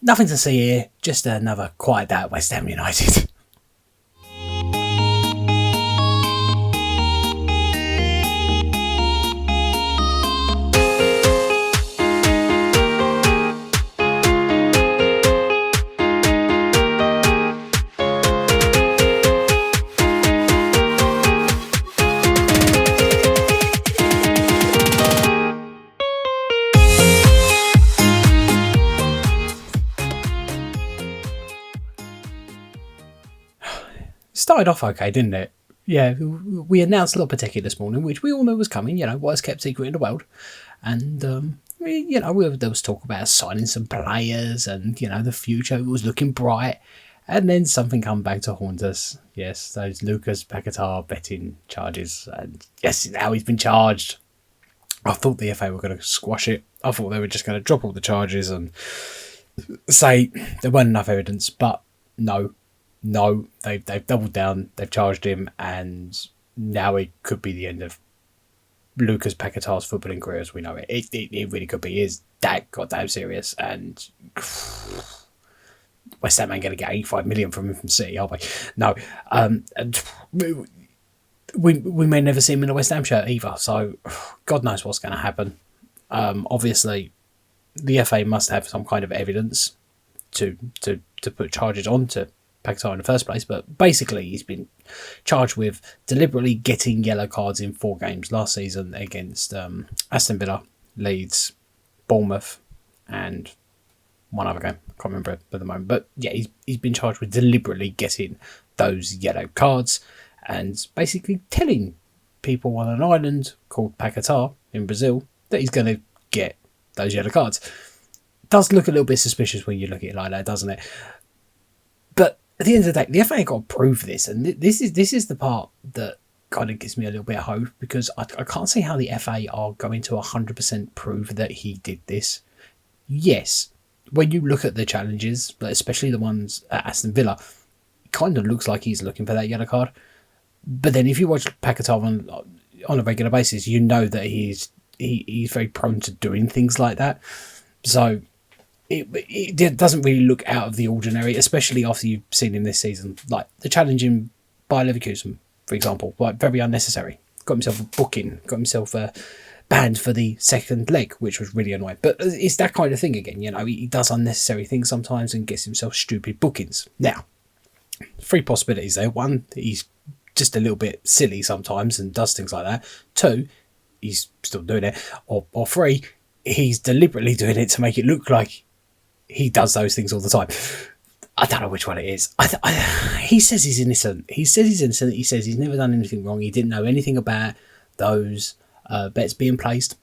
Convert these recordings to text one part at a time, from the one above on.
nothing to see here. Just another quiet day at West Ham United. Started off okay, didn't it? Yeah, we announced Lopetegui this morning, which we all knew was coming, worst kept secret in the world. And, there was talk about signing some players and, the future was looking bright. And then something come back to haunt us. Yes, those Lucas Paqueta betting charges. And yes, now he's been charged. I thought the FA were going to squash it. I thought they were just going to drop all the charges and say there weren't enough evidence. But no, they've doubled down, they've charged him, and now it could be the end of Lucas Paqueta's footballing career as we know it. It really could be. It is that goddamn serious, and West Ham ain't going to get 85 million from him from City, are we? No. And we may never see him in a West Ham shirt either, so God knows what's going to happen. Obviously, the FA must have some kind of evidence to put charges on to Paqueta in the first place, but basically he's been charged with deliberately getting yellow cards in 4 games last season against Aston Villa, Leeds, Bournemouth, and one other game. I can't remember it at the moment, but yeah, he's been charged with deliberately getting those yellow cards and basically telling people on an island called Paqueta in Brazil that he's going to get those yellow cards. Does look a little bit suspicious when you look at it like that, doesn't it? But at the end of the day, the FA got to prove this, and this is the part that kind of gives me a little bit of hope, because I can't see how the FA are going to 100% prove that he did this. Yes, when you look at the challenges, but especially the ones at Aston Villa, it kind of looks like he's looking for that yellow card. But then if you watch Paqueta on a regular basis, you know that he's very prone to doing things like that. So it doesn't really look out of the ordinary, especially after you've seen him this season. Like the challenging by Leverkusen, for example, like very unnecessary. Got himself a booking, got himself banned for the second leg, which was really annoying. But it's that kind of thing again, he does unnecessary things sometimes and gets himself stupid bookings. Now, 3 possibilities there. 1, he's just a little bit silly sometimes and does things like that. 2, he's still doing it. Or 3, he's deliberately doing it to make it look like he does those things all the time. I don't know which one it is. He says he's innocent. He says he's never done anything wrong. He didn't know anything about those bets being placed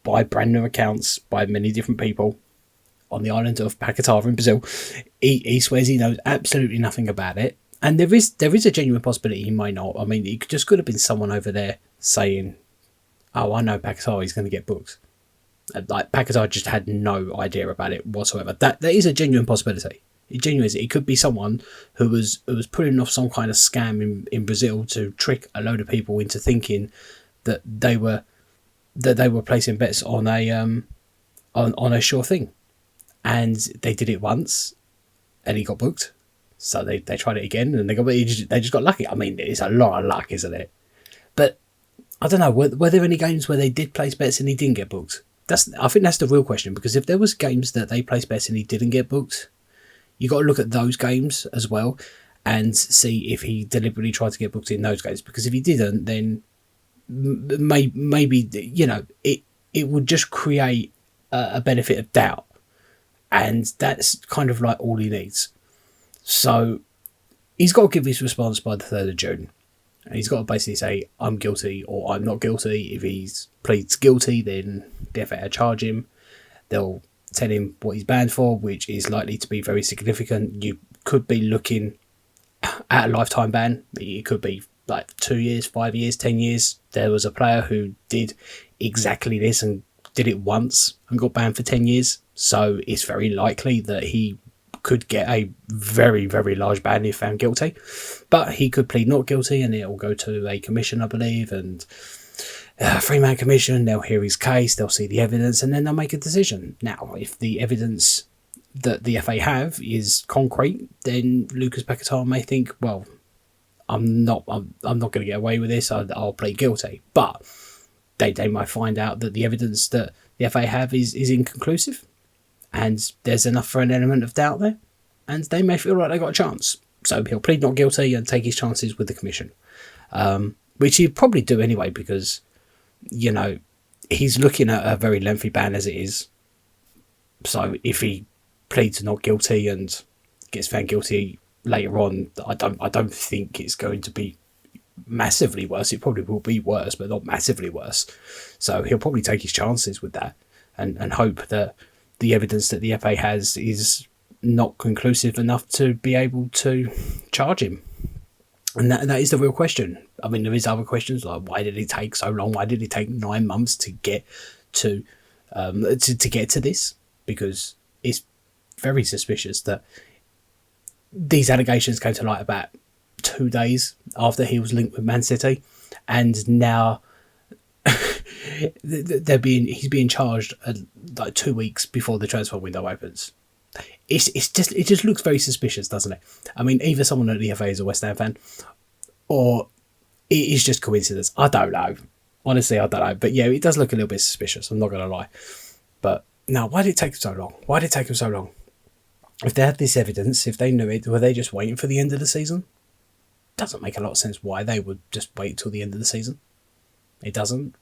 by brand new accounts by many different people on the island of Paqueta in Brazil. He swears he knows absolutely nothing about it. And there is a genuine possibility he might not. I mean, it just could have been someone over there saying, "Oh, I know Paqueta, he's going to get booked." Like Paqueta just had no idea about it whatsoever. That is a genuine possibility. It genuinely is. It could be someone who was putting off some kind of scam in Brazil to trick a load of people into thinking that they were placing bets on a sure thing, and they did it once, and he got booked. So they tried it again, and they just got lucky. I mean, it's a lot of luck, isn't it? But I don't know. Were there any games where they did place bets and he didn't get booked? I think that's the real question, because if there was games that they placed bets and he didn't get booked, you got to look at those games as well and see if he deliberately tried to get booked in those games. Because if he didn't, then maybe it would just create a benefit of doubt, and that's kind of like all he needs. So he's got to give his response by the 3rd of June. And he's got to basically say, I'm guilty or I'm not guilty. If he pleads guilty, then the FA charge him. They'll tell him what he's banned for, which is likely to be very significant. You could be looking at a lifetime ban. It could be like 2 years, 5 years, 10 years. There was a player who did exactly this and did it once and got banned for 10 years. So it's very likely that he could get a very, very large ban if found guilty. But he could plead not guilty and it'll go to a commission, I believe, and a 3-man commission. They'll hear his case, they'll see the evidence, and then they'll make a decision. Now, if the evidence that the FA have is concrete, then Lucas Paqueta may think, well, I'm not going to get away with this. I'll plead guilty. But they might find out that the evidence that the FA have is inconclusive, and there's enough for an element of doubt there, and they may feel like they got a chance. So he'll plead not guilty and take his chances with the commission, which he'd probably do anyway, because, you know, he's looking at a very lengthy ban as it is. So if he pleads not guilty and gets found guilty later on, I don't think it's going to be massively worse. It probably will be worse, but not massively worse. So he'll probably take his chances with that and hope that the evidence that the FA has is not conclusive enough to be able to charge him. And that is the real question. I mean, there is other questions like, why did it take so long? Why did it take 9 months to get to get to this? Because it's very suspicious that these allegations came to light about 2 days after he was linked with Man City, and now he's being charged like 2 weeks before the transfer window opens. It just looks very suspicious, doesn't it? I mean, either someone at the FA is a West Ham fan, or it is just coincidence. I don't know. Honestly, I don't know. But yeah, it does look a little bit suspicious. I'm not going to lie. But no, why did it take so long? Why did it take them so long? If they had this evidence, if they knew it, were they just waiting for the end of the season? Doesn't make a lot of sense why they would just wait till the end of the season. It doesn't.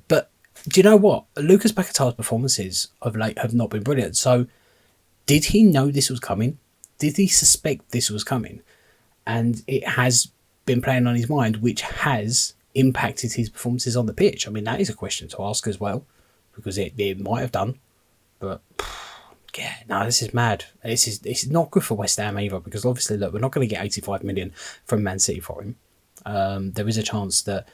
But do you know what? Lucas Paqueta's performances of late have not been brilliant. So did he know this was coming? Did he suspect this was coming? And it has been playing on his mind, which has impacted his performances on the pitch. I mean, that is a question to ask as well, because it might have done. But yeah, no, this is mad. It's not good for West Ham either, because obviously, look, we're not going to get 85 million from Man City for him. There is a chance that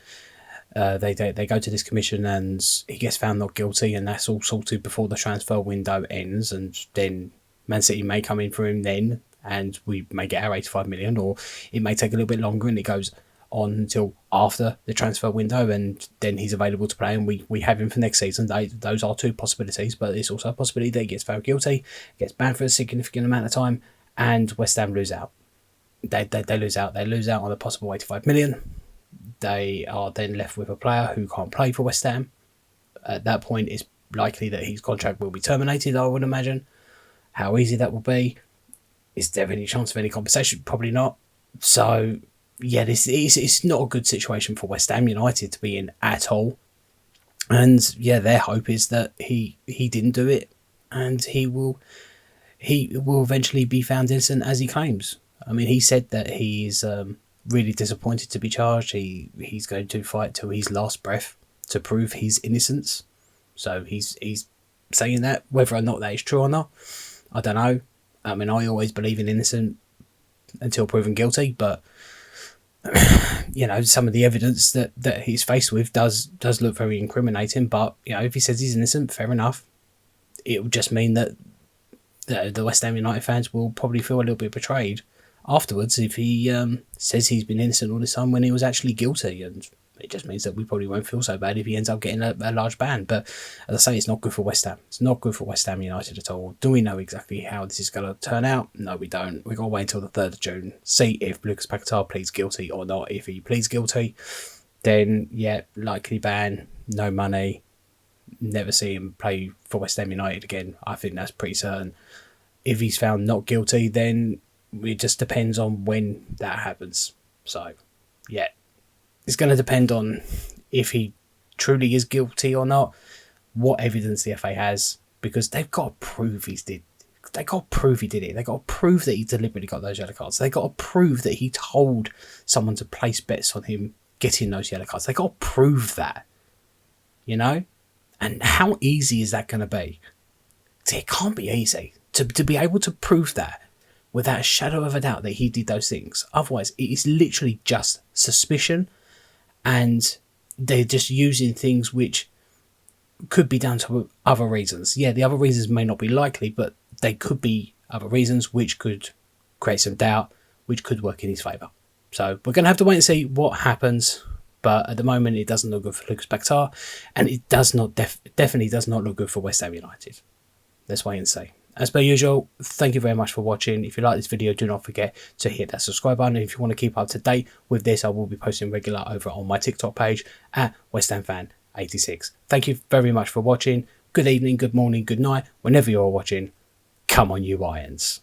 they go to this commission and he gets found not guilty, and that's all sorted before the transfer window ends, and then Man City may come in for him then, and we may get our 85 million, or it may take a little bit longer and it goes on until after the transfer window, and then he's available to play and we have him for next season. Those are 2 possibilities, but it's also a possibility that he gets found guilty, gets banned for a significant amount of time, and West Ham lose out. They lose out. They lose out on a possible 85 million. They are then left with a player who can't play for West Ham. At that point, it's likely that his contract will be terminated, I would imagine. How easy that will be. Is there any chance of any compensation? Probably not. So, yeah, it's not a good situation for West Ham United to be in at all. And, yeah, their hope is that he didn't do it, and he will eventually be found innocent as he claims. I mean, he said that he's really disappointed to be charged. He's going to fight till his last breath to prove his innocence. So he's saying that. Whether or not that is true or not, I don't know. I mean, I always believe in innocent until proven guilty, but you know, some of the evidence that he's faced with does look very incriminating. But you know, if he says he's innocent, fair enough. It will just mean that the West Ham United fans will probably feel a little bit betrayed afterwards if he says he's been innocent all this time when he was actually guilty, and it just means that we probably won't feel so bad if he ends up getting a large ban. But as I say, it's not good for West Ham. It's not good for West Ham United at all. Do we know exactly how this is going to turn out? No, we don't. We've got to wait until the 3rd of June, see if Lucas Paqueta pleads guilty or not. If he pleads guilty, then yeah, likely ban, no money, never see him play for West Ham United again. I think that's pretty certain. If he's found not guilty, then it just depends on when that happens. So, yeah. It's going to depend on if he truly is guilty or not, what evidence the FA has, because they've got to prove he did. They got to prove he did it. They got to prove that he deliberately got those yellow cards. They got to prove that he told someone to place bets on him getting those yellow cards. They got to prove that, you know. And how easy is that going to be? It can't be easy to be able to prove that without a shadow of a doubt that he did those things. Otherwise, it is literally just suspicion. And they're just using things which could be down to other reasons. Yeah, the other reasons may not be likely, but they could be other reasons which could create some doubt, which could work in his favour. So we're going to have to wait and see what happens. But at the moment, it doesn't look good for Lucas Paqueta, and it does not definitely does not look good for West Ham United. Let's wait and see. As per usual, thank you very much for watching. If you like this video, do not forget to hit that subscribe button. And if you want to keep up to date with this, I will be posting regular over on my TikTok page at West Ham Fan 86. Thank you very much for watching. Good evening, good morning, good night. Whenever you're watching, come on you Irons.